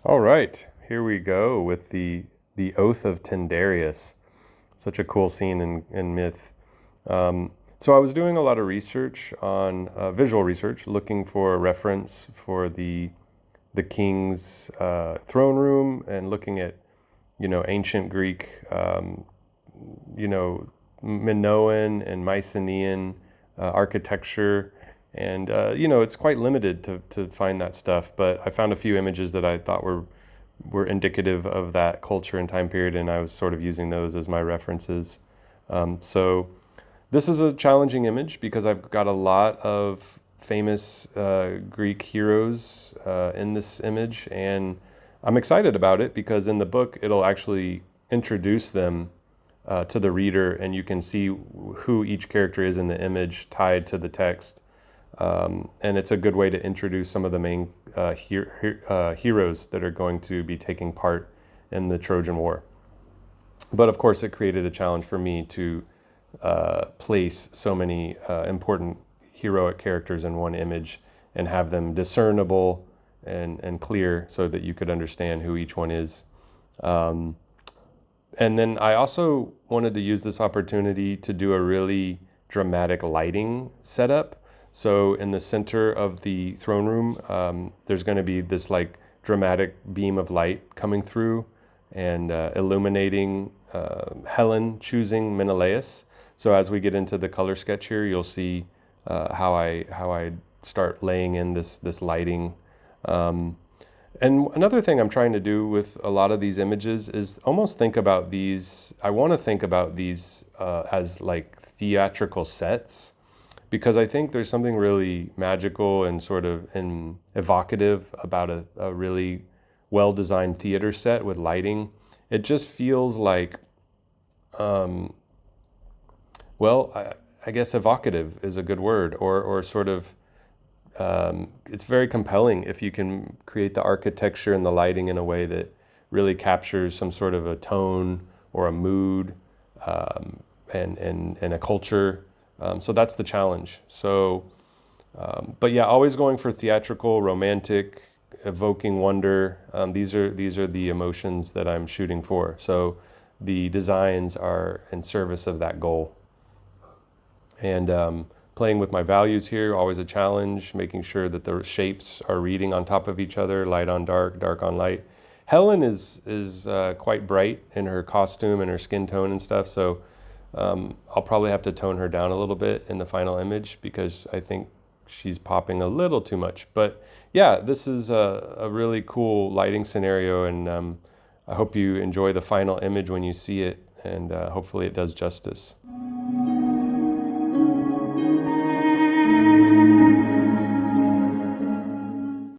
All right, here we go with the Oath of Tyndareus. Such a cool scene in myth. So I was doing a lot of research on visual research, looking for a reference for the king's throne room, and looking at ancient Greek, Minoan and Mycenaean architecture. And, it's quite limited to find that stuff, but I found a few images that I thought were indicative of that culture and time period, and I was sort of using those as my references. So this is a challenging image because I've got a lot of famous Greek heroes in this image, and I'm excited about it because in the book it'll actually introduce them to the reader, and you can see who each character is in the image tied to the text. And it's a good way to introduce some of the main heroes that are going to be taking part in the Trojan War. But of course, it created a challenge for me to place so many important heroic characters in one image and have them discernible and clear so that you could understand who each one is. And then I also wanted to use this opportunity to do a really dramatic lighting setup. So in the center of the throne room, there's going to be this like dramatic beam of light coming through and illuminating Helen choosing Menelaus. So as we get into the color sketch here, you'll see how I start laying in this lighting. And another thing I'm trying to do with a lot of these images is almost think about these. I want to think about these as like theatrical sets, because I think there's something really magical and sort of evocative about a really well-designed theater set with lighting. It just feels like, I guess evocative is a good word, or sort of, it's very compelling if you can create the architecture and the lighting in a way that really captures some sort of a tone or a mood, and a culture. So that's the challenge. So, but yeah, always going for theatrical, romantic, evoking wonder. These are the emotions that I'm shooting for. So the designs are in service of that goal. And playing with my values here, always a challenge, making sure that the shapes are reading on top of each other, light on dark, dark on light. Helen is quite bright in her costume and her skin tone and stuff, so I'll probably have to tone her down a little bit in the final image because I think she's popping a little too much. But yeah, this is a really cool lighting scenario, and I hope you enjoy the final image when you see it, and hopefully it does justice.